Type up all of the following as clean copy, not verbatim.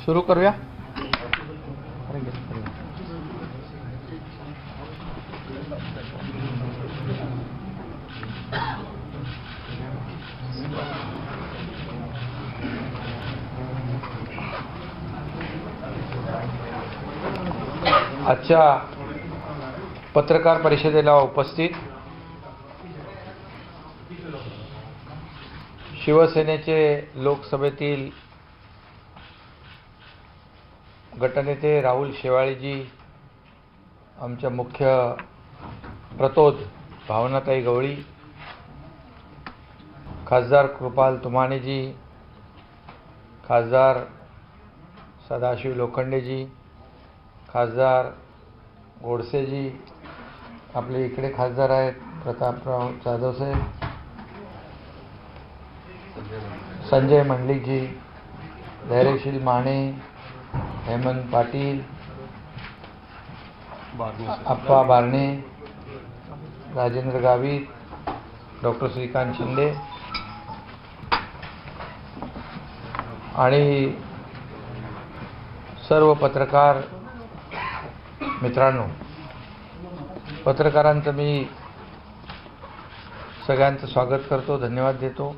सुरू करूया. आजच्या पत्रकार परिषदेला उपस्थित शिवसेनेचे लोकसभेतील गटनेते राहुल शेवाळेजी, आमच्या मुख्य प्रतोद भावनाताई गवळी, खासदार कृपाल तुमानेजी, खासदार सदाशिव लोखंडेजी, खासदार गोडसेजी, आपले इकडे खासदार आहेत प्रतापराव जाधव साहेब, संजय मंडलिकजी, धैर्यशील माने, हेमंत पाटील, अप्पा बारणे, राजेंद्र गावित, डॉक्टर श्रीकांत शिंदे आणि सर्व पत्रकार मित्रांनो, पत्रकारांचं मी सगळ्यांचं स्वागत करतो, धन्यवाद देतो.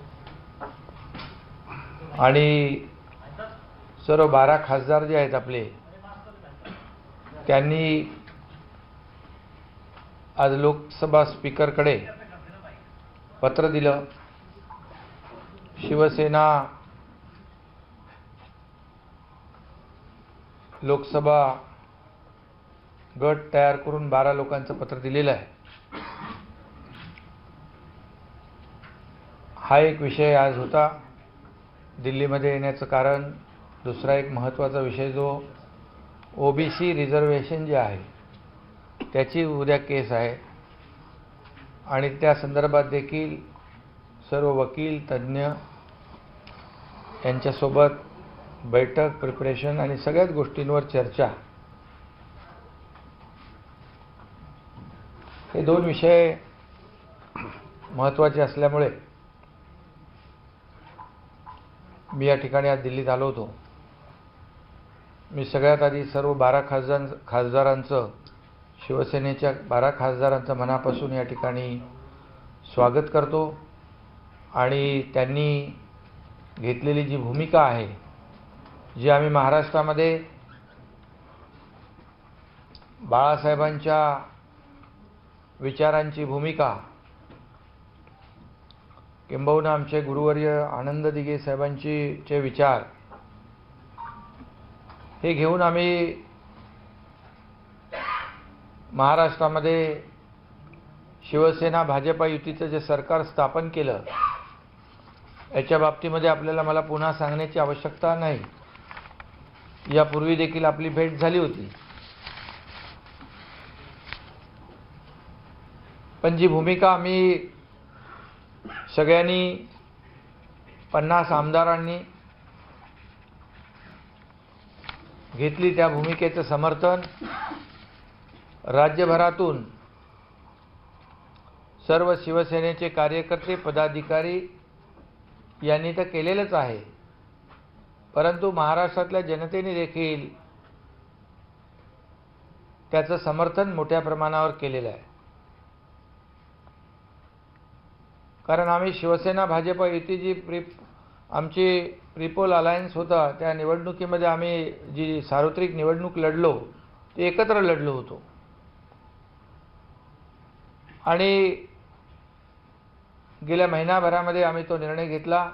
आणि सर्व 12 खासदार जे आहेत आपले, त्यांनी आज लोकसभा स्पीकरकडे पत्र दिलं. शिवसेना लोकसभा गट तयार करून 12 लोकांचं पत्र दिलेलं आहे. हा एक विषय आज होता दिल्लीमध्ये येण्याचं कारण. दुसरा एक महत्त्वाचा विषय जो ओबीसी रिझर्वेशन जे आहे त्याची उद्या केस आहे आणि त्या संदर्भात देखील सर्व वकील तज्ज्ञ यांच्यासोबत बैठक, प्रिपरेशन आणि सगळ्याच गोष्टींवर चर्चा. हे 2 विषय महत्त्वाचे असल्यामुळे मी या ठिकाणी आज दिल्लीत आलो होतो. मी सगळ्यात आधी सर्व 12 खासदारांचं, शिवसेनेच्या 12 खासदारांचं मनापासून या ठिकाणी स्वागत करतो आणि त्यांनी घेतलेली जी भूमिका आहे, जी आम्ही महाराष्ट्रामध्ये बाळासाहेबांच्या विचारांची भूमिका, किंबहुना आमचे गुरुवर्य आनंद दिघे साहेबांचे विचार हे घेऊन आम्ही महाराष्ट्रामध्ये शिवसेना भाजपा युतीचं जे सरकार स्थापन केलं, याच्या बाबतीमध्ये आपल्याला मला पुन्हा सांगण्याची आवश्यकता नाही. यापूर्वी देखील आपली भेट झाली होती. पण जी भूमिका आम्ही सगळ्यांनी 50 आमदारांनी घेतली, त्या भूमिकेचं समर्थन राज्यभरातून सर्व शिवसेनेचे कार्यकर्ते, पदाधिकारी यांनी तर केलेलंच आहे, परंतु महाराष्ट्रातल्या जनतेने देखील त्याचं समर्थन मोठ्या प्रमाणावर केलेलं आहे. कारण आम्ही शिवसेना भाजपा युती जी आमची प्रीपोल अलायन्स होता, त्या निवडणुकीमध्ये आम्ही जी सार्वत्रिक निवडणूक लढलो ते एकत्र लढलो होतो. आणि गेल्या महिनाभरामध्ये आम्ही तो निर्णय घेतला.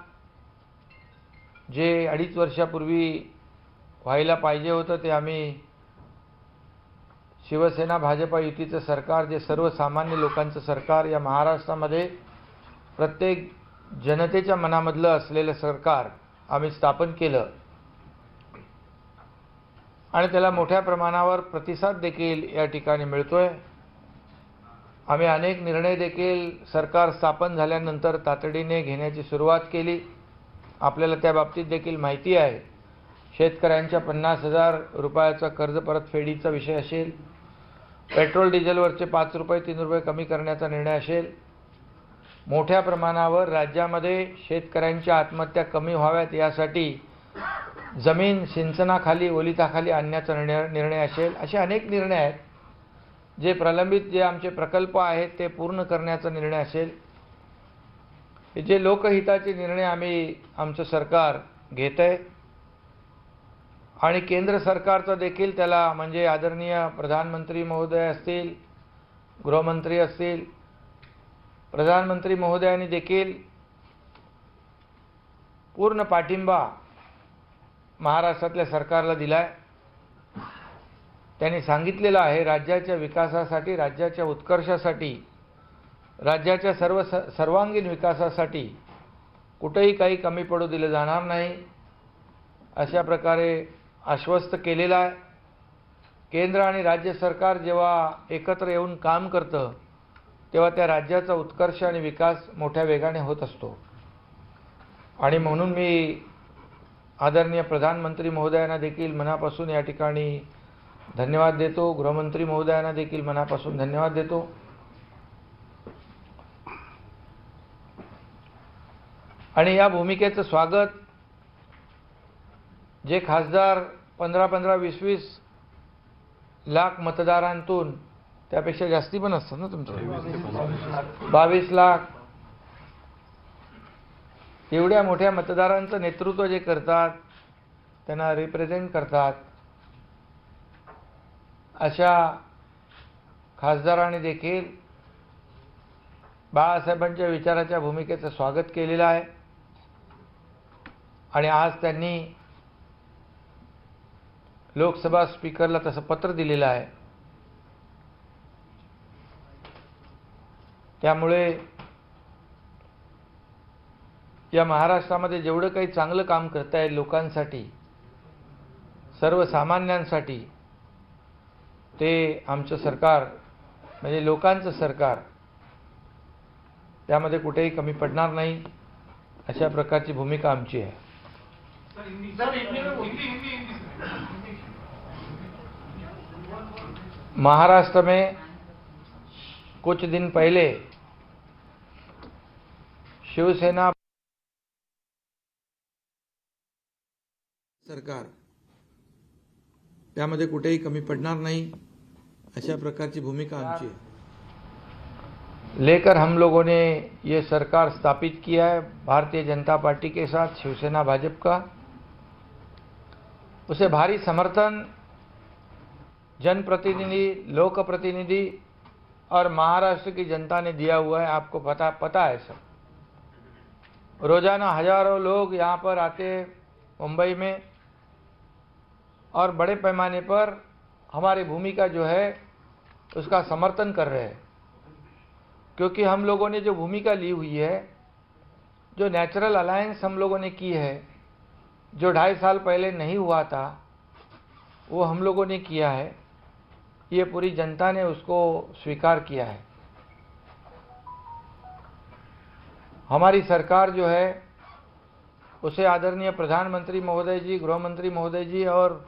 जे 2.5 वर्षापूर्वी व्हायला पाहिजे होतं ते आम्ही शिवसेना भाजपा युतीचं सरकार, जे सर्वसामान्य लोकांचं सरकार, या महाराष्ट्रामध्ये प्रत्येक जनतेच्या मनामधलं असलेलं सरकार आम्ही स्थापन केलं आणि त्याला मोठ्या प्रमाणावर प्रतिसाद देखील या ठिकाणी मिळतोय. आम्ही अनेक निर्णय देखील सरकार स्थापन झाल्यानंतर तातडीने घेण्याची सुरुवात केली. आपल्याला त्या बाबतीत देखील माहिती आहे. शेतकऱ्यांच्या 50,000 रुपयाचा कर्ज परतफेडीचा विषय असेल, पेट्रोल डिझेलवरचे 5 रुपये 3 रुपये कमी करण्याचा निर्णय असेल, मोठ्या प्रमाणावर राज्यामध्ये शेतकऱ्यांच्या आत्महत्या कमी व्हाव्यात यासाठी जमीन सिंचनाखाली ओलिताखाली आणण्याचा निर्णय असेल, असे अनेक निर्णय आहेत. जे प्रलंबित जे आमचे प्रकल्प आहेत ते पूर्ण करण्याचा निर्णय असेल, जे लोकहिताचे निर्णय आमचं सरकार घेत आहे. आणि केंद्र सरकारचं देखील त्याला म्हणजे आदरणीय प्रधानमंत्री महोदय असतील, गृहमंत्री असतील, प्रधानमंत्री महोदयांनी देखील पूर्ण पाठिंबा महाराष्ट्रातल्या सरकारला दिला आहे. त्यांनी सांगितलेलं आहे राज्याच्या विकासासाठी, राज्याच्या उत्कर्षासाठी, राज्याच्या सर्वांगीण विकासासाठी कुठेही काही कमी पडू दिलं जाणार नाही, अशा प्रकारे आश्वस्त केलेलं आहे. केंद्र आणि राज्य सरकार जेव्हा एकत्र येऊन काम करतं तेव्हा त्या राज्याचा उत्कर्ष आणि विकास मोठ्या वेगाने होत असतो. आणि म्हणून मी आदरणीय प्रधानमंत्री महोदयांना देखील मनापासून या ठिकाणी धन्यवाद देतो. गृहमंत्री महोदयांना देखील मनापासून धन्यवाद देतो. आणि या भूमिकेचं स्वागत जे खासदार 15-15, 20-20 लाख मतदारांतून, त्यापेक्षा जास्ती पण असतं ना तुमचं, 22 लाख, एवढ्या मोठ्या मतदारांचं नेतृत्व जे करतात, त्यांना रिप्रेझेंट करतात, अशा खासदारांनी देखील बाळासाहेबांच्या विचाराच्या भूमिकेचं स्वागत केलेलं आहे. आणि आज त्यांनी लोकसभा स्पीकरला तसं पत्र दिलेलं आहे. त्यामुळे या महाराष्ट्रामध्ये जेवढं काही चांगलं काम करता येईल लोकांसाठी, सर्वसामान्यांसाठी, ते आमचं सरकार म्हणजे लोकांचं सरकार, त्यामध्ये कुठेही कमी पडणार नाही, अशा प्रकारची भूमिका आमची आहे. महाराष्ट्र में कुछ दिन पहले शिवसेना सरकार, त्यामध्ये कुठेही कमी पडणार नहीं, अशा प्रकारची भूमिका आमची है. लेकर हम लोगों ने ये सरकार स्थापित किया है भारतीय जनता पार्टी के साथ, शिवसेना भाजपा का. उसे भारी समर्थन जनप्रतिनिधि, लोकप्रतिनिधि और महाराष्ट्र की जनता ने दिया हुआ है. आपको पता है सर. रोजाना हजारों लोग यहाँ पर आते मुंबई में और बड़े पैमाने पर हमारी भूमिका जो है उसका समर्थन कर रहे हैं. क्योंकि हम लोगों ने जो भूमिका ली हुई है, जो नेचुरल अलायंस हम लोगों ने की है, जो 2.5 साल पहले नहीं हुआ था, वो हम लोगों ने किया है. ये पूरी जनता ने उसको स्वीकार किया है. हमारी सरकार जो है उसे आदरणीय प्रधानमंत्री महोदय जी, गृहमंत्री महोदय जी और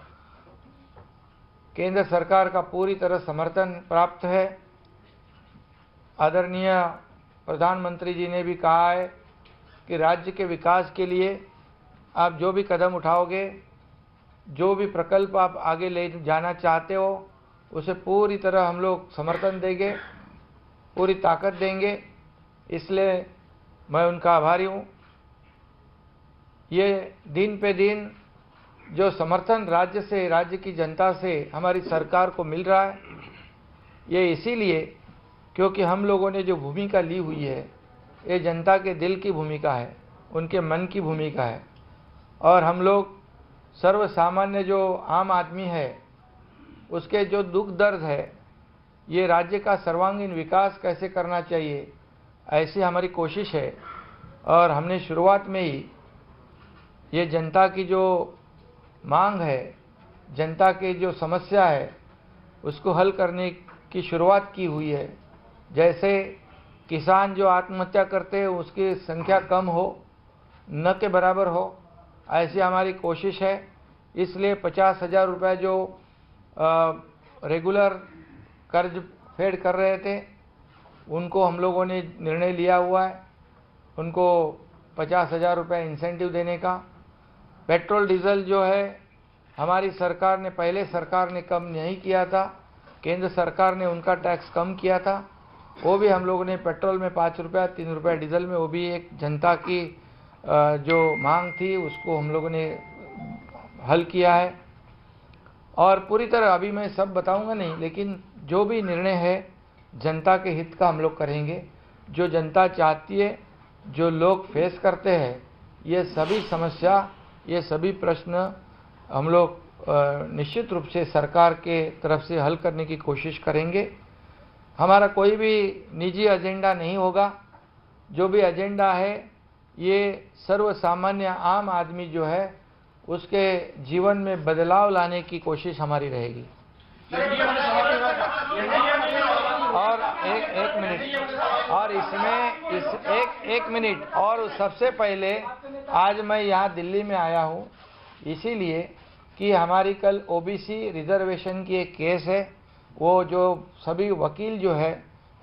केंद्र सरकार का पूरी तरह समर्थन प्राप्त है. आदरणीय प्रधानमंत्री जी ने भी कहा है कि राज्य के विकास के लिए आप जो भी कदम उठाओगे, जो भी प्रकल्प आप आगे ले जाना चाहते हो, उसे पूरी तरह हम लोग समर्थन देंगे, पूरी ताकत देंगे. इसलिए मैं उनका आभारी हूँ. ये दिन पे दिन जो समर्थन राज्य से, राज्य की जनता से हमारी सरकार को मिल रहा है, ये इसीलिए क्योंकि हम लोगों ने जो भूमिका ली हुई है, ये जनता के दिल की भूमिका है, उनके मन की भूमिका है. और हम लोग सर्वसामान्य जो आम आदमी है, उसके जो दुख दर्द है, ये राज्य का सर्वांगीण विकास कैसे करना चाहिए, ऐसी हमारी कोशिश है. और हमने शुरुआत में ही ये जनता की जो मांग है, जनता की जो समस्या है, उसको हल करने की शुरुआत की हुई है. जैसे किसान जो आत्महत्या करते हैं उसकी संख्या कम हो, न के बराबर हो, ऐसी हमारी कोशिश है. इसलिए 50,000 रुपये जो रेगुलर कर्ज फेड कर रहे थे, उनको हम लोगों ने निर्णय लिया हुआ है, उनको 50,000 रुपये इंसेंटिव देने का. पेट्रोल डीजल जो है हमारी सरकार ने, पहले सरकार ने कम नहीं किया था, केंद्र सरकार ने उनका टैक्स कम किया था, वो भी हम लोगों ने पेट्रोल में 5 रुपया 3 रुपया डीजल में, वो भी एक जनता की जो मांग थी उसको हम लोगों ने हल किया है। और पूरी तरह अभी मैं सब बताऊंगा नहीं, लेकिन जो भी निर्णय है जनता के हित का हम लोग करेंगे। जो जनता चाहती है, जो लोग फेस करते हैं, ये सभी समस्या, ये सभी प्रश्न हम लोग निश्चित रूप से सरकार के तरफ से हल करने की कोशिश करेंगे। हमारा कोई भी निजी एजेंडा नहीं होगा। जो भी एजेंडा है ये सर्वसामान्य आम आदमी जो है उसके जीवन में बदलाव लाने की कोशिश हमारी रहेगी। और एक मिनट, और इसमें एक मिनट, और सबसे पहले आज मैं यहाँ दिल्ली में आया हूँ इसीलिए कि हमारी कल ओबीसी रिजर्वेशन की एक केस है। वो जो सभी वकील जो है,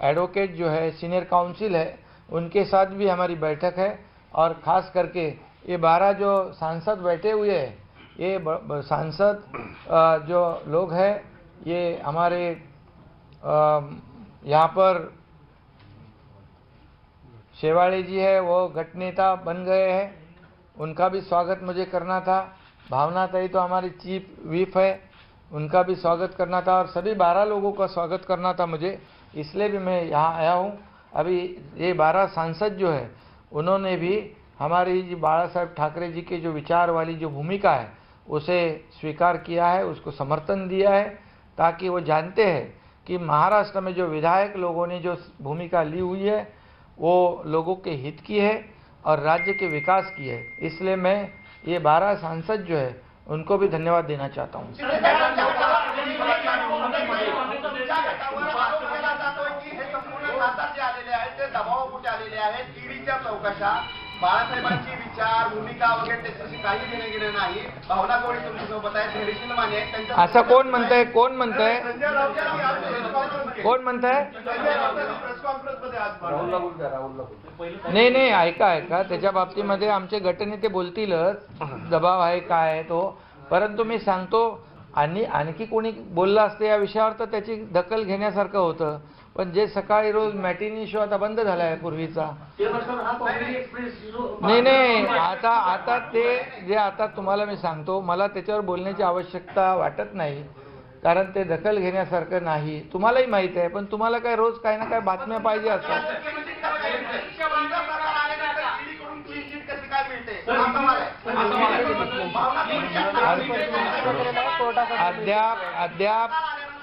एडवोकेट जो है, सीनियर काउंसिल है, उनके साथ भी हमारी बैठक है। और ख़ास करके ये 12 जो सांसद बैठे हुए हैं, ये सांसद जो लोग हैं, ये हमारे यहाँ पर शेवाड़े जी है, वो गट नेता बन गए हैं, उनका भी स्वागत मुझे करना था। भावना ताई तो हमारी चीफ व्हिप है, उनका भी स्वागत करना था। और सभी 12 लोगों का स्वागत करना था मुझे, इसलिए भी मैं यहाँ आया हूँ। अभी ये 12 सांसद जो है उन्होंने भी हमारी जी बाला साहब ठाकरे जी के जो विचार वाली जो भूमिका है उसे स्वीकार किया है, उसको समर्थन दिया है, ताकि वो जानते हैं कि महाराष्ट्र में जो विधायक लोगों ने जो भूमिका ली हुई है वो लोगों के हित की है और राज्य के विकास की है। इसलिए मैं ये 12 सांसद जो है उनको भी धन्यवाद देना चाहता हूँ। बाळासाहेबांची विचार, भूमिका वगैरे त्याच्याशी काही घेणं गेलं नाही। भावना गवळी तुमच्यासोबत आहे, धैर्यशील माने आहेत, त्यांच्या असं कोण म्हणतंय? कोण म्हणतंय? कोण म्हणतंय? प्रेस कॉन्फरन्स मध्ये आज नाही नाही, ऐका, त्याच्या बाबतीमध्ये आमचे गटनेते बोलतीलच, दबाव आहे काय आहे तो, परंतु मी सांगतो आणि आणखी कोणी बोललं असतं या विषयावर तर त्याची दखल घेण्यासारखं होतं। पण जे सकाळी रोज मॅटिनी शो आता बंद झाला आहे पूर्वीचा। नाही, आता ते जे आता तुम्हाला मी सांगतो, मला त्याच्यावर बोलण्याची आवश्यकता वाटत नाही, कारण ते दखल घेण्यासारखं नाही। तुम्हालाही माहिती आहे, पण तुम्हाला काय रोज काही ना काही बातम्या पाहिजे असतात। अद्याप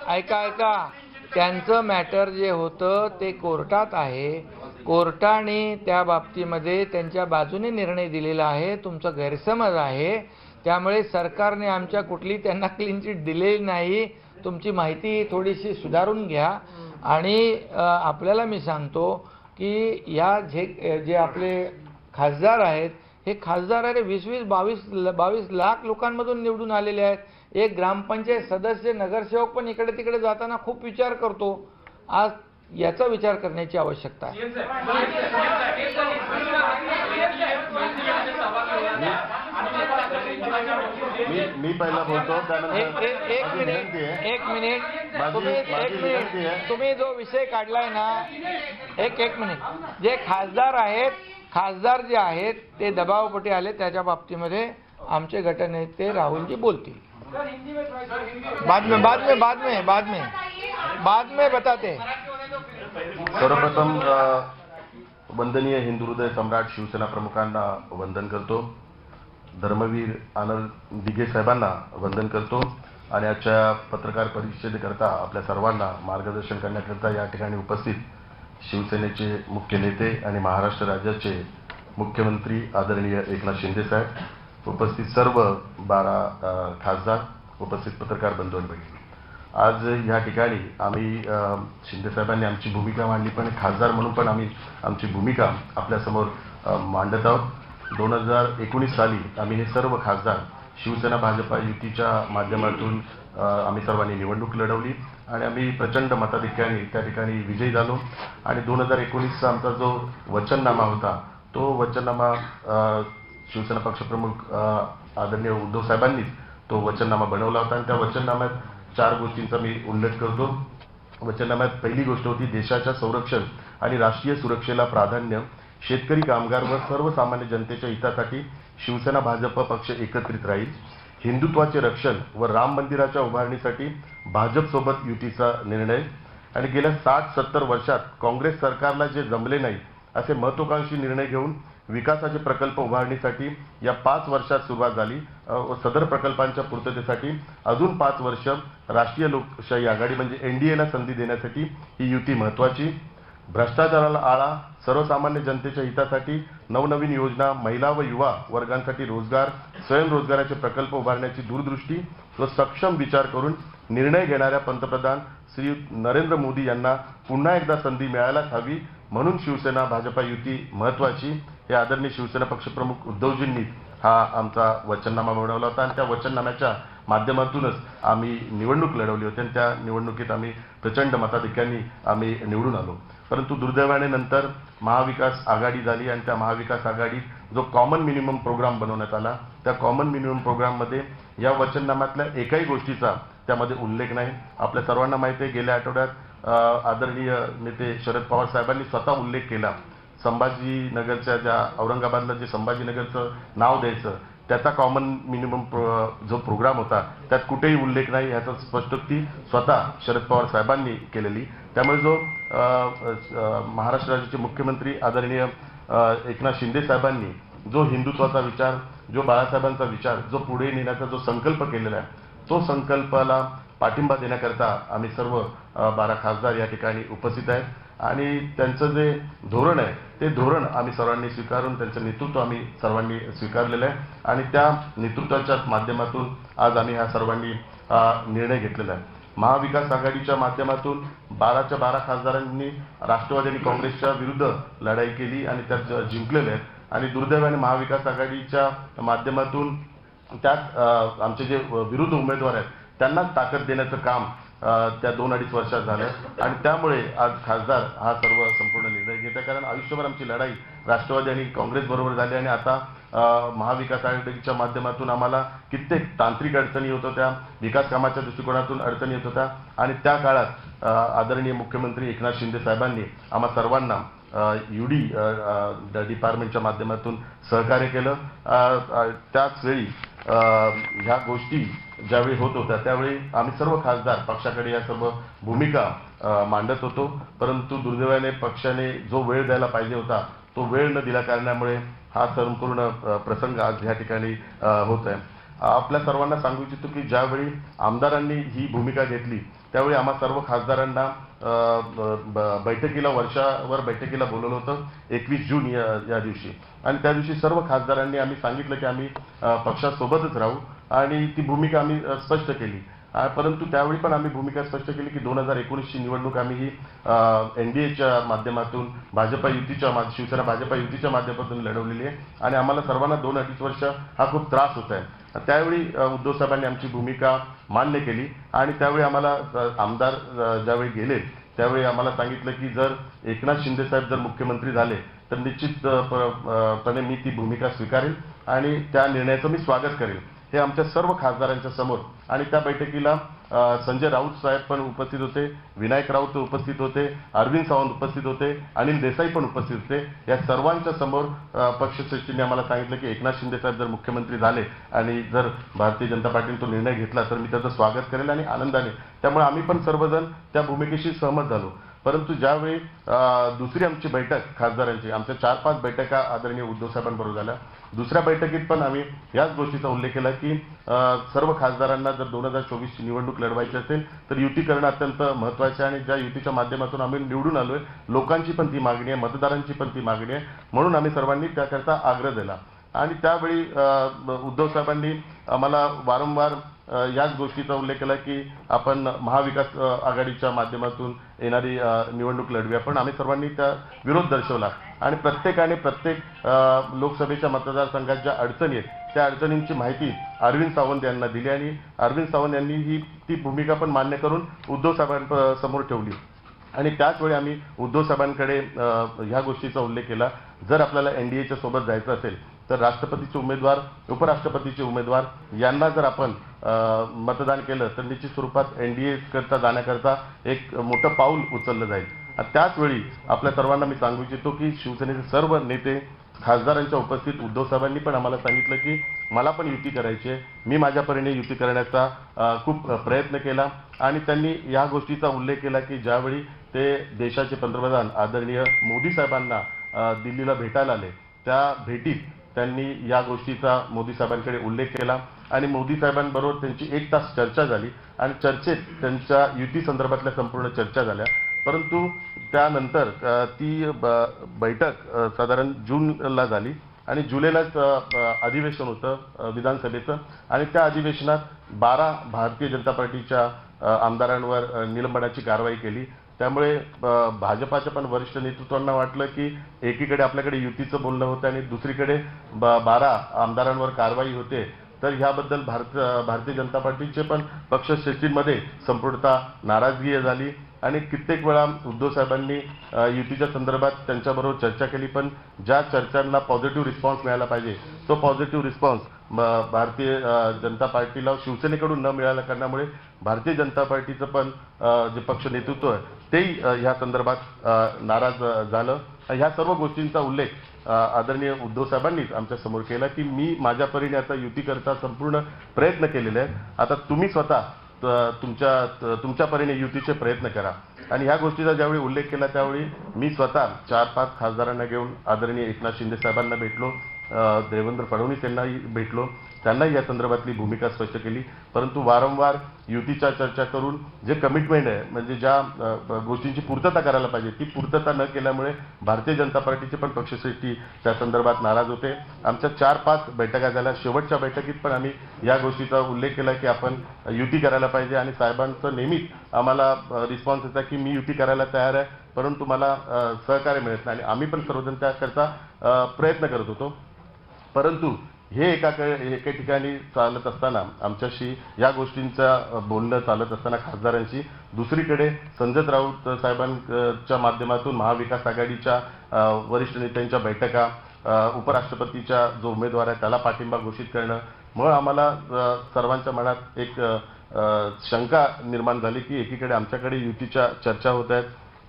ऐका, त्यांचं मॅटर जे होतं ते कोर्टात आहे। कोर्टाने त्या बाबतीमध्ये त्यांच्या बाजूने निर्णय दिलेला आहे। तुमचा गैरसमज आहे, त्यामुळे सरकारने आमच्या कुठली त्यांना क्लीन चिट दिलेली नाही। तुमची माहिती थोडीशी सुधारून घ्या। आणि आपल्याला मी सांगतो की या जे आपले खासदार आहेत, हे खासदार आहे 22 लाख लोकांमधून निवडून आलेले आहेत। एक ग्रामपंचायत सदस्य, नगरसेवक पण इकडे तिकडे जाताना खूप विचार करतो। आज याचा विचार करण्याची आवश्यकता आहे। मी पहिला बोलतो, एक मिनिट, तुम्ही जो विषय काढलाय ना, एक मिनिट, जे खासदार जे आहेत ते दबावपोटी आले, त्याच्या बाबतीमध्ये आमचे गटनेते राहुलजी बोलतील। बाद में बताते। सर्वप्रथम वंदनीय हिंदू हृदय सम्राट शिवसेना प्रमुखांना वंदन करतो, धर्मवीर आनंद दिघे साहेबांना वंदन करतो आणि आजच्या पत्रकार परिषदेकरता आपल्या सर्वांना मार्गदर्शन करण्याकरता या ठिकाणी उपस्थित शिवसेनेचे मुख्य नेते आणि महाराष्ट्र राज्याचे मुख्यमंत्री आदरणीय एकनाथ शिंदे साहेब, उपस्थित सर्व 12 खासदार, उपस्थित पत्रकार बंधू आणि भगिनी, आज या ठिकाणी आम्ही शिंदे साहेबांनी आमची भूमिका मांडली, पण खासदार म्हणून पण आम्ही आमची भूमिका आपल्यासमोर मांडत आहोत। 2019 साली आम्ही हे सर्व खासदार शिवसेना भाजपा युतीच्या माध्यमातून आम्ही सर्वांनी निवडणूक लढवली आणि आम्ही प्रचंड मताधिक्याने त्या ठिकाणी विजयी झालो। आणि 2019चा आमचा जो वचननामा होता, तो वचननामा शिवसेना पक्षप्रमुख आदरणीय उद्धव साहेबांनीच तो वचननामा बनवला होता आणि त्या वचननाम्यात 4 गोष्टींचा मी उल्लेख करतो. वचननाम्यात पहिली गोष्ट होती देशाच्या संरक्षण आणि राष्ट्रीय सुरक्षेला प्राधान्य, शेतकरी, कामगार व सर्वसामान्य जनतेच्या हितासाठी शिवसेना भाजप पक्ष एकत्रित राहील, हिंदुत्वाचे रक्षण व राम मंदिराच्या उभारणीसाठी भाजपसोबत युतीचा निर्णय. आणि गेल्या 60-70 वर्षात काँग्रेस सरकारला जे जमले नाही असे महत्त्वाकांक्षी निर्णय घेऊन विकासाचे प्रकल्प उभारणीसाठी या 5 वर्षात सुरुवात झाली. सदर प्रकल्पांच्या पूर्ततेसाठी अजून 5 वर्ष राष्ट्रीय लोकशाही आघाडी म्हणजे एनडीएला संधी देण्यासाठी ही युती महत्त्वाची. भ्रष्टाचाराला आळा, सर्वसामान्य जनतेच्या हितासाठी नवनवीन योजना, महिला व युवा वर्गांसाठी रोजगार, स्वयंरोजगाराचे प्रकल्प उभारण्याची दूरदृष्टी व सक्षम विचार करून निर्णय घेणाऱ्या पंतप्रधान श्री नरेंद्र मोदी यांना पुन्हा एकदा संधी मिळायलाच हवी, म्हणून शिवसेना भाजपा युती महत्त्वाची. हे आदरणीय शिवसेना पक्षप्रमुख उद्धवजींनी हा आमचा वचननामा बनवला होता आणि त्या वचननाम्याच्या माध्यमातूनच आम्ही निवडणूक लढवली होती आणि त्या निवडणुकीत आम्ही प्रचंड मताधिक्याने आम्ही निवडून आलो. परंतु दुर्दैवाने नंतर महाविकास आघाडी झाली आणि त्या महाविकास आघाडीत जो कॉमन मिनिमम प्रोग्राम बनवण्यात आला, त्या कॉमन मिनिमम प्रोग्राममध्ये या वचननाम्यातल्या एकाही गोष्टीचा त्यामध्ये उल्लेख नाही. आपल्या सर्वांना माहिती आहे, गेल्या आठवड्यात आदरणीय नेते शरद पवार साहेबांनी स्वतः उल्लेख केला. संभाजीनगरच्या ज्या औरंगाबादला जे संभाजीनगरचं नाव द्यायचं त्याचा कॉमन मिनिमम जो प्रोग्राम होता त्यात कुठेही उल्लेख नाही. याचा स्पष्टोक्ती स्वतः शरद पवार साहेबांनी केलेली. त्यामुळे जो महाराष्ट्र राज्याचे मुख्यमंत्री आदरणीय एकनाथ शिंदे साहेबांनी जो हिंदुत्वाचा विचार, जो बाळासाहेबांचा विचार, जो पुढे नेण्याचा जो संकल्प केलेला आहे, तो संकल्पाला पाठिंबा देण्याकरता आम्ही सर्व 12 खासदार या ठिकाणी उपस्थित आहेत आणि त्यांचं जे धोरण आहे ते धोरण आम्ही सर्वांनी स्वीकारून त्यांचं नेतृत्व आम्ही सर्वांनी स्वीकारलेलं आहे आणि त्या नेतृत्वाच्या माध्यमातून आज आम्ही ह्या सर्वांनी निर्णय घेतलेला आहे. महाविकास आघाडीच्या माध्यमातून 12च्या 12 खासदारांनी राष्ट्रवादी आणि काँग्रेसच्या विरुद्ध लढाई केली आणि त्यात जिंकलेले आहेत आणि दुर्दैवाने महाविकास आघाडीच्या माध्यमातून त्यात आमचे जे विरुद्ध उमेदवार आहेत त्यांनाच ताकद देण्याचं काम त्या 2-2.5 वर्षात झालं आणि त्यामुळे आज खासदार हा सर्व संपूर्ण निर्णय घेत आहे. कारण आयुष्यभर आमची लढाई राष्ट्रवादी आणि काँग्रेस बरोबर झाली आणि आता महाविकास आघाडीच्या माध्यमातून आम्हाला कित्येक तांत्रिक अडचणी होत होत्या, विकास कामाच्या दृष्टिकोनातून अडचणी येत होत्या आणि त्या काळात आदरणीय मुख्यमंत्री एकनाथ शिंदे साहेबांनी आम्हा सर्वांना UD डिपार्टमेंटच्या माध्यमातून सहकार्य केलं. त्याच वेळी ह्या गोष्टी ज्यावेळी होत होत्या त्यावेळी आम्ही सर्व खासदार पक्षाकडे या सर्व भूमिका मांडत होतो. परंतु दुर्दैवाने पक्षाने जो वेळ द्यायला पाहिजे होता तो वेळ न दिल्या कारणामुळे हा संपूर्ण प्रसंग आज या ठिकाणी होत आहे. आपल्या सर्वांना सांगू इच्छितो की ज्यावेळी आमदारांनी ही भूमिका घेतली त्यावेळी आम्हा सर्व खासदारांना बैठकीला वर्षावर बैठकीला बोलवलं होतं 21 जून या दिवशी आणि त्या दिवशी सर्व खासदारांनी आम्ही सांगितलं की आम्ही पक्षासोबतच राहू आणि ती भूमिका आम्ही स्पष्ट केली. परंतु त्यावेळी पण आम्ही भूमिका स्पष्ट केली की 2019ची निवडणूक आम्ही ही एनडीएच्या माध्यमातून भाजपा युतीच्या शिवसेना भाजपा युतीच्या माध्यमातून लढवलेली आहे आणि आम्हाला सर्वांना 2-2.5 वर्ष हा खूप त्रास होत आहे. त्यावेळी उद्धव साहेबांनी आमची भूमिका मान्य केली आणि त्यावेळी आम्हाला आमदार ज्यावेळी गेले त्यावेळी आम्हाला सांगितलं की जर एकनाथ शिंदे साहेब जर मुख्यमंत्री झाले तर निश्चितपणे मी ती भूमिका स्वीकारेल आणि त्या निर्णयाचं मी स्वागत करेल. हे आमच्या सर्व खासदारांच्या समोर आणि त्या बैठकीला संजय राऊत साहेब पण उपस्थित होते, विनायक राऊत उपस्थित होते, अरविंद सावंत उपस्थित होते, अनिल देसाई पण उपस्थित होते. या सर्वांच्या समोर पक्षश्रेष्ठींनी आम्हाला सांगितलं की एकनाथ शिंदे साहेब जर मुख्यमंत्री झाले आणि जर भारतीय जनता पार्टीने तो निर्णय घेतला तर मी त्याचं स्वागत करेल आणि आनंदाने. त्यामुळे आम्ही पण सर्वजण त्या भूमिकेशी सहमत झालो. परंतु ज्यावेळी दुसरी आमची बैठक खासदारांची आमच्या 4-5 बैठका आदरणीय उद्धव साहेबांबरोबर झाल्या. दुसऱ्या बैठकीत पण आम्ही याच गोष्टीचा उल्लेख केला की सर्व खासदारांना जर 2024ची निवडणूक लढवायची असेल तर युती करणं अत्यंत महत्त्वाचं आहे आणि ज्या युतीच्या माध्यमातून आम्ही निवडून आलोय लोकांची पण ती मागणी आहे, मतदारांची पण ती मागणी आहे, म्हणून आम्ही सर्वांनी त्याकरता आग्रह दिला. आणि त्यावेळी उद्धव साहेबांनी आम्हाला वारंवार याच गोष्टीचा उल्लेख केला की आपण महाविकास आघाडीच्या माध्यमातून येणारी निवडणूक लढवूया. पण आम्ही सर्वांनी त्या विरोध दर्शवला आणि प्रत्येकाने प्रत्येक लोकसभेच्या मतदारसंघात ज्या अडचणी आहेत त्या अडचणींची माहिती अरविंद सावंत यांना दिली आणि अरविंद सावंत यांनी ती भूमिका पण मान्य करून उद्धव साहेबांसमोर ठेवली. आणि त्याचवेळी आम्ही उद्धव साहेबांकडे ह्या गोष्टीचा उल्लेख केला, जर आपल्याला एनडीएच्या सोबत जायचं असेल तर राष्ट्रपतीचे उमेदवार, उपराष्ट्रपतीचे उमेदवार यांना जर आपण मतदान केलं तर निश्चित स्वरूपात एनडीए करता जाण्याकरता एक मोठं पाऊल उचललं जाईल. त्याचवेळी आपल्या सर्वांना मी सांगू इच्छितो की शिवसेनेचे सर्व नेते, खासदारांच्या उपस्थित उद्धव साहेबांनी पण आम्हाला सांगितलं की मला पण युती करायची आहे, मी माझ्या परीने युती करण्याचा खूप प्रयत्न केला. आणि त्यांनी या गोष्टीचा उल्लेख केला की ज्यावेळी ते देशाचे पंतप्रधान आदरणीय मोदी साहेबांना दिल्लीला भेटायला आले, त्या भेटीत त्यांनी या गोष्टीचा मोदी साहेबांकडे उल्लेख केला आणि मोदी साहेबांबरोबर त्यांची 1 तास चर्चा झाली आणि चर्चेत त्यांच्या युती संदर्भातल्या संपूर्ण चर्चा झाल्या. परंतु त्यानंतर ती बैठक साधारण जूनला झाली आणि जुलैलाच अधिवेशन होतं विधानसभेचं आणि त्या अधिवेशनात 12 भारतीय जनता पार्टीच्या आमदारांवर निलंबनाची कारवाई केली. त्यामुळे भाजपाच्या पण वरिष्ठ नेतृत्वांना वाटलं की एकीकडे आपल्याकडे युतीचं बोलणं होतं आणि दुसरीकडे 12 आमदारांवर कारवाई होते, तर ह्याबद्दल भारतीय जनता पार्टीचे पण पक्षश्रेष्ठींमध्ये संपूर्णतः नाराजगी झाली आणि कित्येक वेळा उद्धव साहेबांनी युतीच्या संदर्भात त्यांच्याबरोबर चर्चा केली, पण ज्या चर्चांना पॉझिटिव्ह रिस्पॉन्स मिळाला पाहिजे तो पॉझिटिव्ह रिस्पॉन्स भारतीय जनता पार्टीला शिवसेनेकडून न मिळाल्या कारणामुळे भारतीय जनता पार्टीचं पण जे पक्ष नेतृत्व आहे तेही ह्या संदर्भात नाराज झालं. ह्या सर्व गोष्टींचा उल्लेख आदरणीय उद्धव साहेबांनीच आमच्या समोर केला की मी माझ्या परीने आता युती करता संपूर्ण प्रयत्न केलेले आहेत, आता तुम्ही स्वतः तुमच्या परीने युतीचे प्रयत्न करा. आणि ह्या गोष्टीचा ज्यावेळी उल्लेख केला त्यावेळी मी स्वतः 4-5 खासदारांना घेऊन आदरणीय एकनाथ शिंदे साहेबांना भेटलो, देवेंद्र फडणवीस यांनाही भेटलो, त्यांनाही या संदर्भातली भूमिका स्पष्ट केली. परंतु वारंवार युतीच्या चर्चा करून जे कमिटमेंट आहे म्हणजे ज्या गोष्टींची पूर्तता करायला पाहिजे ती पूर्तता न केल्यामुळे भारतीय जनता पार्टीचे पण पक्षश्रेष्ठी त्या संदर्भात नाराज होते. आमच्या 4-5 बैठका झाल्या, शेवटच्या बैठकीत पण आम्ही या गोष्टीचा उल्लेख केला की आपण युती करायला पाहिजे आणि साहेबांचं नेहमीच आम्हाला रिस्पॉन्स येतात की मी युती करायला तयार आहे, परंतु मला सहकार्य मिळत नाही आणि आम्ही पण सर्वजण त्याकरता प्रयत्न करत होतो. परंतु हे एका ठिकाणी चालत असताना आमच्याशी या गोष्टींचं बोलणं चालत असताना खासदारांशी दुसरीकडे संजय राऊत साहेबांच्या माध्यमातून महाविकास आघाडीच्या वरिष्ठ नेत्यांच्या बैठका, उपराष्ट्रपतीच्या जो उमेदवार आहे त्याला पाठिंबा घोषित करणं, मग आम्हाला सर्वांच्या मनात एक शंका निर्माण झाली की एकीकडे आमच्याकडे युतीच्या चर्चा होत आहेत,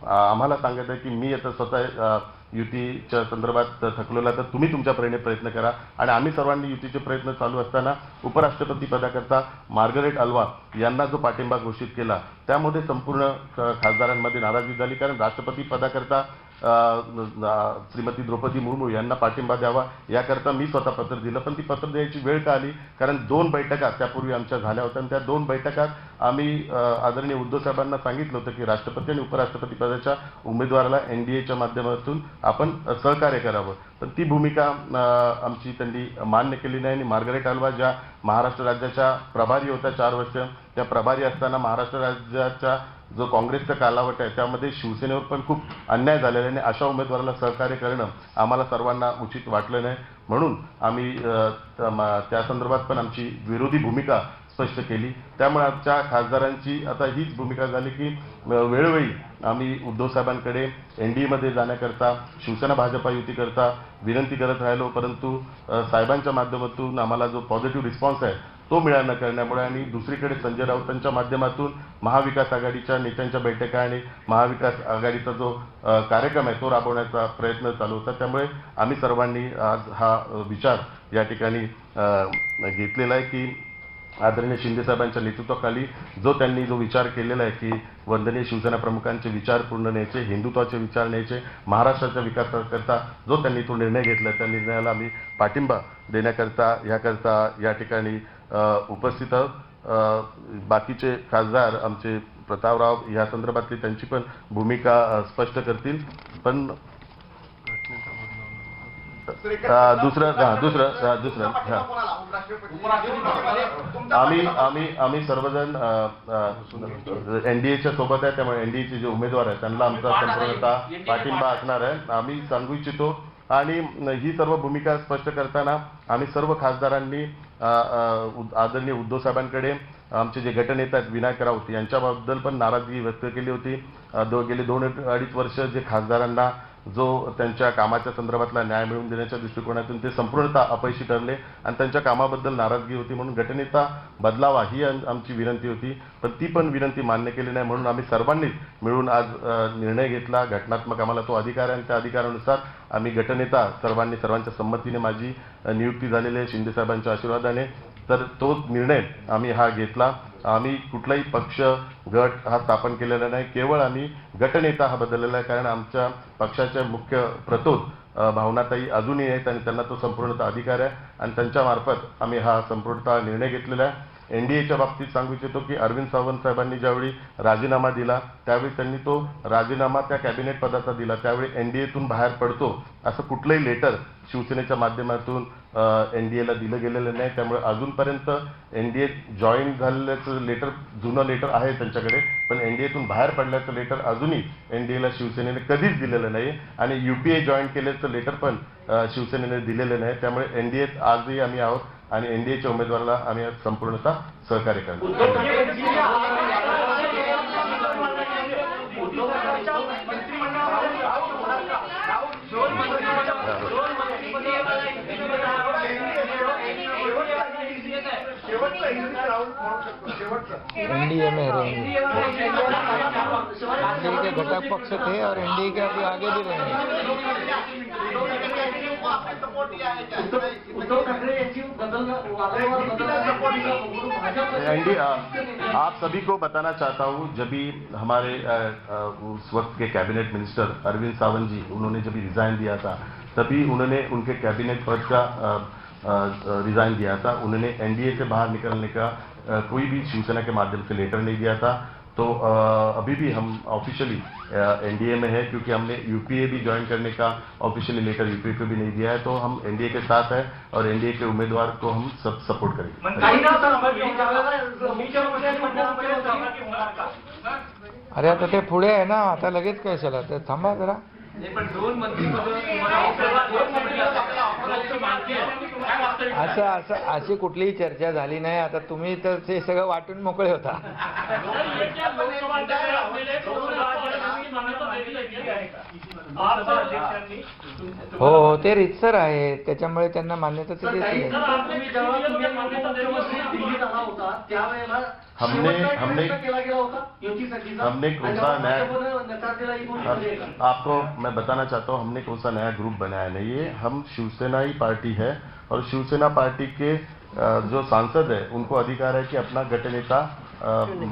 आम्हाला सांगत आहे की मी आता स्वतः युतीच्या संदर्भात थकलेला, तर तुम्ही तुमच्या परीने प्रयत्न करा. आणि आम्ही सर्वांनी युतीचे प्रयत्न चालू असताना उपराष्ट्रपती पदाकरता मार्गरेट अल्वा यांना जो पाठिंबा घोषित केला त्यामध्ये संपूर्ण खासदारांमध्ये नाराजगी झाली, कारण राष्ट्रपती पदाकरता श्रीमती द्रौपदी मुर्मू यांना पाठिंबा द्यावा याकरता मी स्वतः पत्र दिलं, पण ती पत्र द्यायची वेळ का आली, कारण 2 बैठका त्यापूर्वी आमच्या झाल्या होत्या आणि त्या 2 बैठकात आम्ही आदरणीय उद्धव साहेबांना सांगितलं होतं की राष्ट्रपती आणि उपराष्ट्रपती पदाच्या उमेदवाराला एनडीएच्या माध्यमातून आपण सहकार्य करावं, पण ती भूमिका आमची त्यांनी मान्य केली नाही. आणि मार्गरेट अल्वा ज्या महाराष्ट्र राज्याच्या प्रभारी होत्या 4 वर्ष, त्या प्रभारी असताना महाराष्ट्र राज्याच्या जो काँग्रेसचा कालावट आहे त्यामध्ये शिवसेनेवर पण खूप अन्याय झालेला आहे आणि अशा उमेदवाराला सहकार्य करणं आम्हाला सर्वांना उचित वाटलं नाही, म्हणून आम्ही त्या संदर्भात पण आमची विरोधी भूमिका स्पष्ट केली. त्यामुळे आमच्या खासदारांची आता हीच भूमिका झाली की वेळोवेळी आम्ही उद्धव साहेबांकडे एनडीएमध्ये जाण्याकरता, शिवसेना भाजपा युतीकरता विनंती करत राहिलो, परंतु साहेबांच्या माध्यमातून आम्हाला जो पॉझिटिव्ह रिस्पॉन्स आहे तो मिळाला न करण्यामुळे आणि दुसरीकडे संजय राऊतांच्या माध्यमातून महाविकास आघाडीच्या नेत्यांच्या बैठका आणि महाविकास आघाडीचा जो कार्यक्रम आहे तो राबवण्याचा प्रयत्न चालू होता. त्यामुळे आम्ही सर्वांनी आज हा विचार या ठिकाणी घेतलेला आहे की आदरणीय शिंदे साहेबांच्या नेतृत्वाखाली जो विचार केलेला आहे की वंदनीय शिवसेना प्रमुखांचे विचार पूर्ण न्यायचे, हिंदुत्वाचे विचार न्यायचे, महाराष्ट्राच्या विकासाकरता जो त्यांनी तो निर्णय घेतला त्या निर्णयाला आम्ही पाठिंबा देण्याकरता या ठिकाणी उपस्थित आहोत. बाकीचे खासदार आमचे प्रतापराव या संदर्भातली त्यांची पण भूमिका स्पष्ट करतील. पण दुसरं आम्ही सर्वजण एनडीएच्या सोबत आहे, त्यामुळे एनडीएचे जे उमेदवार आहेत त्यांना आमचा संपूर्णतः पाठिंबा असणार आहे आम्ही सांगू इच्छितो. आणि ही सर्व भूमिका स्पष्ट करताना आम्ही सर्व खासदारांनी आदरणीय उद्धव साहेबांकडे आमचे जे गटनेते आहेत विनायक राऊत यांच्याबद्दल पण नाराजगी व्यक्त केली होती. गेले 2-2.5 वर्ष जे खासदारांना जो त्यांच्या कामाच्या संदर्भातला न्याय मिळवून देण्याच्या दृष्टिकोनातून ते संपूर्णतः अपयशी ठरले आणि त्यांच्या कामाबद्दल नाराजगी होती, म्हणून गटनेता बदलावा ही आमची विनंती होती. पण ती पण विनंती मान्य केली नाही, म्हणून आम्ही सर्वांनीच मिळून आज निर्णय घेतला. घटनात्मक आम्हाला तो अधिकार आहे आणि त्या अधिकारानुसार आम्ही गटनेता सर्वांच्या संमतीने माझी नियुक्ती झालेली आहे शिंदे साहेबांच्या आशीर्वादाने. तर तो निर्णय आम्ही हा घेतला. आम्ही कुठलाही पक्ष गट हा स्थापन केलेला नाही, केवळ आम्ही गटनेता हा बदललेला आहे. कारण आमच्या पक्षाच्या मुख्य प्रतोद भावनाताई अजूनही आहेत आणि त्यांना तो संपूर्णतः अधिकार आहे आणि त्यांच्यामार्फत आम्ही हा संपूर्णतः निर्णय घेतलेला आहे. एनडीएच्या बाबतीत सांगू इच्छितो की अरविंद सावंत साहेबांनी ज्यावेळी राजीनामा दिला त्यावेळी त्यांनी तो राजीनामा त्या कॅबिनेट पदाचा दिला. त्यावेळी एनडीएतून बाहेर पडतो असं कुठलंही लेटर शिवसेनेच्या माध्यमातून एनडीएला दिलं गेलेलं नाही. त्यामुळे अजूनपर्यंत एनडीए जॉईन झालेल्याचं लेटर, जुनं लेटर आहे त्यांच्याकडे, पण एनडीएतून बाहेर पडल्याचं लेटर अजूनही एनडीएला शिवसेनेने कधीच दिलेलं नाही आणि युपीए जॉईन केल्याचं लेटर पण शिवसेनेने दिलेलं नाही. त्यामुळे एनडीएत आजही आम्ही आहोत आणि एनडीएच्या उमेदवाराला आम्ही संपूर्णतः सहकार्य करणार. एनडीए में रहेंगे, एनडीए के घटक पक्ष थे और एनडीए के अभी आगे भी रहेंगे. एनडीए आप सभी को बताना चाहता हूँ, जब भी हमारे उस वक्त के कैबिनेट मिनिस्टर अरविंद सावंत जी उन्होंने जब रिजाइन दिया था तभी उन्होंने उनके कैबिनेट पद का रिजाइन दिया था. उन्होंने एनडीए से बाहर निकलने का कोई भी शिवसेना के माध्यम से लेटर नहीं दिया था. तो अभी भी हम ऑफिशियली एनडीए में है, क्योंकि हमने यूपीए भी ज्वाइन करने का ऑफिशियली लेटर यूपीए को भी नहीं दिया है. तो हम एनडीए के साथ है और एनडीए के उम्मीदवार को हम सब सपोर्ट करेंगे. अरे आता ते पुढे आहे ना, आता लगेच काय चला ते थांबा जरा. अशी कुठलीही चर्चा झाली नाही. आता तुम्ही तर ते सगळं वाटून मोकळे होता. हो, ते रितसर आहे, त्याच्यामुळे त्यांना मान्यता तिथे हमने कौन सा नया, आपको मैं बताना चाहता हूँ, हमने कौन सा नया ग्रुप बनाया नहीं है. हम शिवसेना ही पार्टी है और शिवसेना पार्टी के जो सांसद है उनको अधिकार है कि अपना गटनेता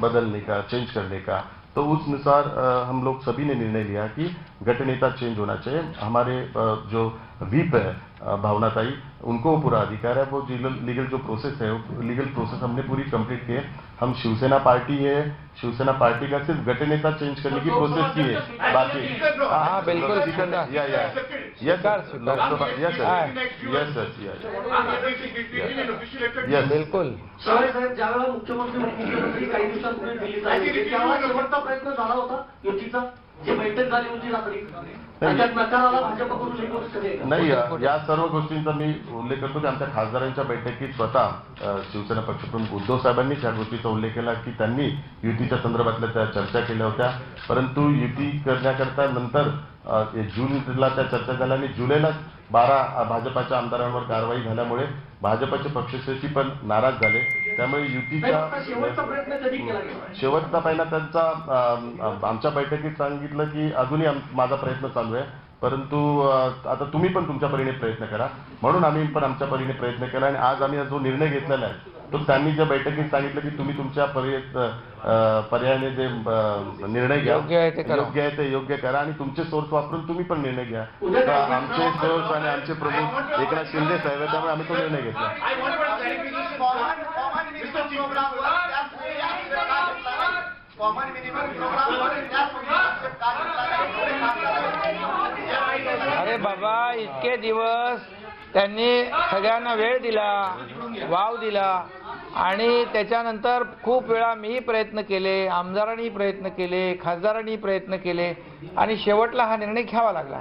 बदलने का, चेंज करने का. तो उस अनुसार हम लोग सभी ने निर्णय लिया कि गटनेता चेंज होना चाहिए. हमारे जो व्हीप है भावनाताई, उनको पूरा अधिकार है. वो लीगल जो प्रोसेस है, लीगल प्रोसेस हमने पूरी कंप्लीट की है. हम शिवसेना पार्टी है, शिवसेना पार्टी का सिर्फ गटनेता चेंज करने की प्रोसेस की है. बाकी हाँ बिल्कुल यस बिल्कुल. ज्यावेळेला मुख्यमंत्री काही दिवसांपूर्वी दिल्लीत आले त्यावेळेला शेवटचा प्रयत्न झाला होता युतीचा, जी बैठक झाली होती रात्री, त्याच्यात नकाराला भाजपकडून एक नाही. या सर्व गोष्टींचा मी उल्लेख करतो की आमच्या खासदारांच्या बैठकीत स्वतः शिवसेना पक्षप्रमुख उद्धव साहेबांनी त्या गोष्टीचा उल्लेख केला की त्यांनी युतीच्या संदर्भातल्या त्या चर्चा केल्या होत्या. परंतु युती करण्याकरता नंतर जूनला त्या चर्चा झाल्या आणि जुलैला 12 भाजपाच्या आमदारांवर कारवाई झाल्यामुळे भाजपचे पक्षश्रेष्ठी पण नाराज झाले. त्यामुळे युतीचा शेवटचा पहिला त्यांचा आमच्या बैठकीत सांगितलं की अजूनही माझा प्रयत्न चालू आहे, परंतु आता तुम्ही पण तुमच्या परीने प्रयत्न करा, म्हणून आम्ही पण आमच्या परीने प्रयत्न केला. आणि आज आम्ही जो निर्णय घेतलेला आहे तो त्यांनी ज्या बैठकीत सांगितलं की तुम्ही तुमच्या पर्यायाने जे निर्णय घ्या, योग्य आहे ते योग्य करा आणि तुमचे सोर्स वापरून तुम्ही पण निर्णय घ्या. आमचे सोर्स आणि आमचे प्रमुख एकनाथ शिंदे साहेब आहे, त्यामुळे आम्ही तो निर्णय घेतला. अरे बाबा, इतके दिवस त्यांनी सगळ्यांना वेळ दिला, वाव दिला आणि त्याच्यानंतर खूप वेळा मीही प्रयत्न केले, आमदारांनी प्रयत्न केले, खासदारांनी प्रयत्न केले आणि शेवटला हा निर्णय घ्यावा लागला.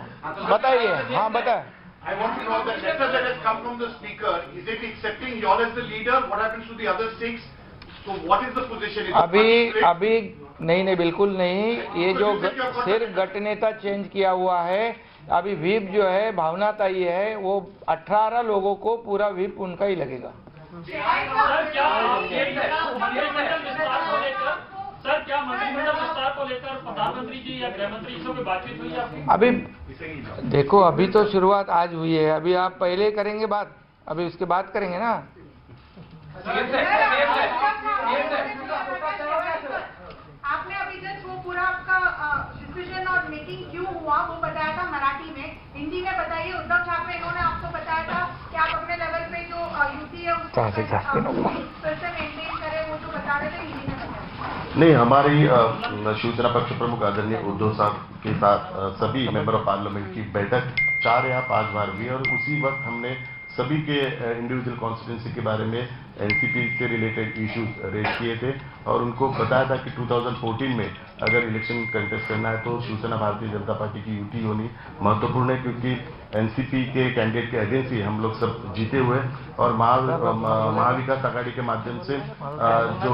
बताइए. हाँ बता. I want to know the letter that has come from the speaker. Is it accepting you all as the leader? What happens to the other 6? So what is the position? अभी नहीं बिल्कुल नहीं, ये जो सिर्फ गटनेता चेंज किया हुआ है, अभी व्हीप जो है भावनाताई है, वो 18 लोगों को पूरा व्हीप उनका ही लगेगा। सर क्या मंत्रिमंडल विस्तार को लेकर प्रधानमंत्री जी या गृह मंत्री जी से बातचीत हुई आपकी? अभी देखो, अभी तो शुरुआत आज हुई है, अभी आप पहले करेंगे बात, अभी उसके बाद करेंगे ना। आपने अभी जस्ट वो पूरा आपका डिसीजन और मीटिंग क्यों हुआ वो बताया था मराठी में, हिंदी में बताइए। उद्धव ठाकरे इन्होंने आपको बताया था कि आप अपने लेवल पे जो यूपी है उसको फिर से मेंटेन करें, वो जो बता रहे थे हिंदी में बताया। नहीं, हमारी शिवसेना पक्ष प्रमुख आदरणीय उद्धव साहब के साथ सभी मेंबर ऑफ पार्लियामेंट की बैठक 4 या 5 बार हुई, और उसी वक्त हमने सभी के इंडिविजुअल कॉन्स्टिट्यूंसी के बारे में एनसीपी से रिलेटेड इश्यूज रेज किए थे, और उनको बताया था कि 2014 में अगर इलेक्शन कंटेस्ट करना है तो शिवसेना भारतीय जनता पार्टी की यूटी होनी महत्वपूर्ण है, क्योंकि एनसीपी के कैंडिडेट के अगेंस्ट ही हम लोग सब जीते हुए, और महाविकास आघाड़ी के माध्यम से जो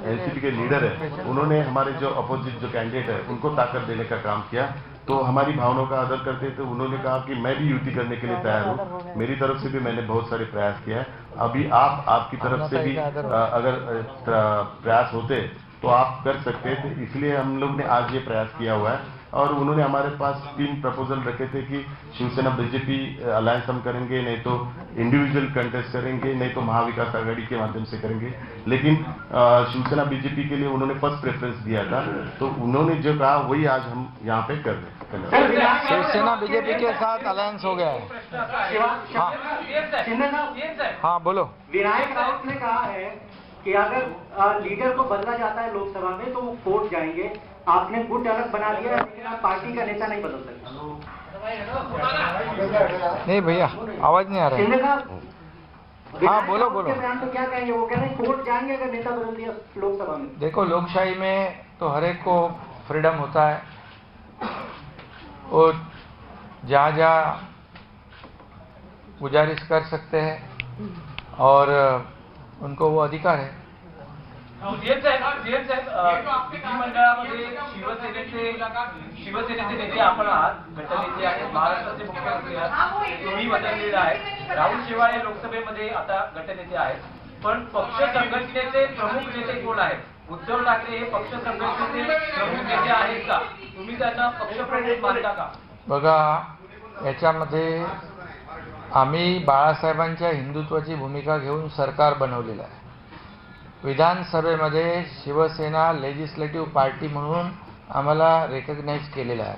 एनसीपी के लीडर है उन्होंने हमारे जो अपोजिट जो कैंडिडेट है उनको ताकत देने का काम किया। तो हमारी भावनाओं का आदर करते थे, उन्होंने कहा कि मैं भी युति करने के लिए तैयार हूँ, मेरी तरफ से भी मैंने बहुत सारे प्रयास किया है, अभी आपकी तरफ से भी अगर प्रयास होते तो आप कर सकते थे, इसलिए हम लोग ने आज ये प्रयास किया हुआ है। और उन्होंने हमारे पास 3 प्रपोजल रखे थे कि शिवसेना बीजेपी अलायंस हम करेंगे, नहीं तो इंडिविजुअल कंटेस्ट करेंगे, नहीं तो महाविकास आघाड़ी के माध्यम से करेंगे, लेकिन शिवसेना बीजेपी के लिए उन्होंने फर्स्ट प्रेफरेंस दिया था, तो उन्होंने जो कहा वही आज हम यहाँ पे कर रहे हैं। शिवसेना बीजेपी के साथ अलायंस हो गया है। हाँ बोलो। विनायक राउत ने कहा है कि अगर लीडर को बदला जाता है लोकसभा में तो वो कोर्ट जाएंगे, आपने गुट अलग बना दिया है, लेकिन आप पार्टी का नेता नहीं बदल सकते। नहीं भैया, आवाज नहीं आ रहा है। हाँ बोलो। बयान तो क्या कहेंगे? वो कह रहे हैं कोर्ट जाएंगे अगर नेता बदल दिया लोकसभा में। देखो, लोकशाही में तो हर एक को फ्रीडम होता है, वो जहाँ गुजारिश कर सकते हैं और उनको वो अधिकार है। विधिमंडळामध्ये शिवसेनेचे नेते आपण आहात, गटनेते आहेत, महाराष्ट्राचे मुख्यमंत्री आहात, तुम्ही बदललेला आहे, राहुल शेवाळे लोकसभेमध्ये आता गटनेते आहेत, पण पक्ष संघटनेचे प्रमुख नेते कोण आहेत? उद्धव ठाकरे हे पक्ष संघटनेचे प्रमुख नेते आहेत का? तुम्ही त्यांना पक्षप्रमुख मानता का? बघा, याच्यामध्ये आम्ही बाळासाहेबांच्या हिंदुत्वाची भूमिका घेऊन सरकार बनवलेलं आहे। विधानसभेमध्ये शिवसेना लेजिस्लेटिव्ह पार्टी म्हणून आम्हाला रेकग्नाइज केलेलं आहे।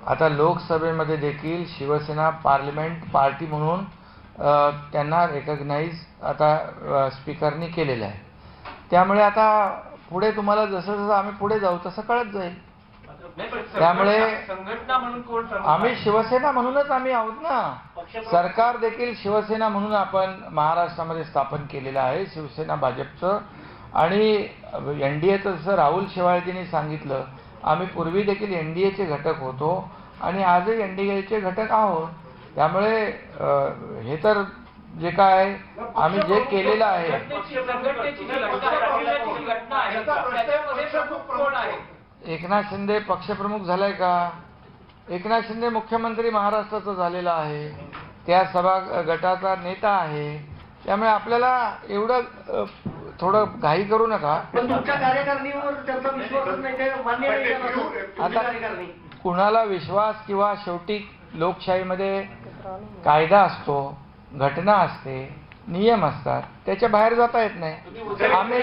आता लोकसभेमध्ये देखील शिवसेना पार्लमेंट पार्टी म्हणून त्यांना रेकग्नाइज आता स्पीकरनी केलेलं आहे। त्यामुळे आता पुढे तुम्हाला जसं जसं आम्ही पुढे जाऊ तसं कळत जाईल। त्यामुळे संघटना म्हणून कोण? आम्ही शिवसेना म्हणूनच आम्ही आहोत ना। सरकार देखील शिवसेना म्हणून आपण महाराष्ट्रामध्ये स्थापन केलेलं आहे, शिवसेना भाजपचं। आणि एनडीएचं जसं राहुल शेवाळेजींनी सांगितलं, आम्ही पूर्वी देखील एनडीएचे घटक होतो आणि आजही एनडीएचे घटक आहोत। त्यामुळे हे तर जे काय आम्ही जे केलेलं आहे, एकनाथ शिंदे पक्षप्रमुख झालाय का? एकनाथ शिंदे मुख्यमंत्री महाराष्ट्राचा झालेला आहे, त्या सभा गटाचा नेता आहे। त्यामुळे आपल्याला एवढं थोडं घाई करू नका। पण तुमच्या कार्यकारिणीवर त्यांचा विश्वासच नाही, ते मान्य नाही करत. आता कुणाला विश्वास किंवा शेवटी लोकशाहीमध्ये कायदा असतो, घटना असते, नियम असतात, त्याच्या बाहेर जाता येत नाही। आम्ही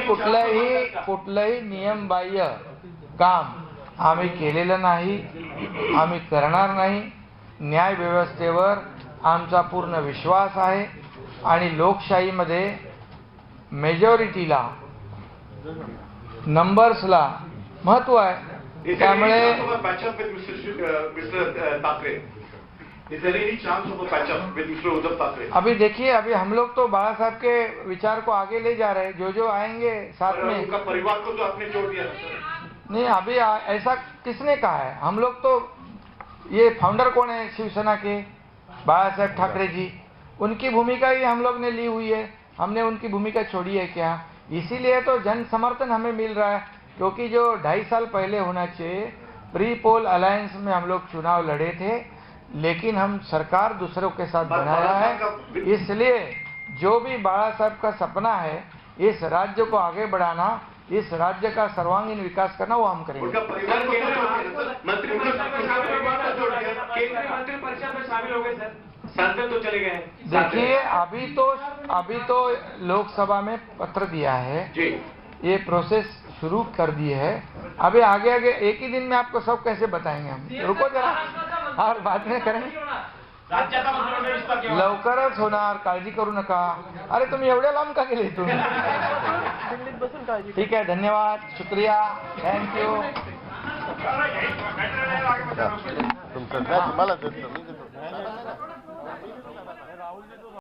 कुठलंही नियमबाह्य काम आम्ही केलेलं नाही, आम्ही करणार नाही। न्याय व्यवस्थेवर आमचा पूर्ण विश्वास आहे आणि लोकशाहीमध्ये मेजॉरिटीला, नंबर्सला महत्व आहे। त्यामुळे अभी देखिए, अभी हम लोग तो बाला साहब के विचार को आगे ले जा रहे हैं, जो जो आएंगे साथ में। उनका परिवार को तो आपने जोड़ दिया। नहीं, अभी ऐसा किसने कहा है? हम लोग तो, ये फाउंडर कौन है शिवसेना के? बाला साहेब ठाकरे जी, उनकी भूमिका ही हम लोग ने ली हुई है। हमने उनकी भूमिका छोड़ी है क्या? इसीलिए तो जन समर्थन हमें मिल रहा है, क्योंकि जो 2.5 साल पहले होना चाहिए, प्री पोल अलायंस में हम लोग चुनाव लड़े थे, लेकिन हम सरकार दूसरों के साथ बनाया है। इसलिए जो भी बाला साहब का सपना है, इस राज्य को आगे बढ़ाना, इस राज्य का सर्वांगीण विकास करना, वो हम करेंगे। केंद्रीय मंत्रिपरिषद में शामिल हो गए सर, सांसद तो चले गए। देखिए, अभी तो लोकसभा में पत्र दिया है, ये प्रोसेस शुरू कर दी है। अभी आगे एक ही दिन में आपको सब कैसे बताएंगे हम, रुको जरा और बाद में करेंगे। राज्याचा मंत्रिमंडळ विस्तार केव्हा? लवकरच होणार, काळजी करू नका। अरे तुम्ही एवढ्या लांब का गेले इथून? ठीक है, धन्यवाद, शुक्रिया, थैंक यू। तुमचं मला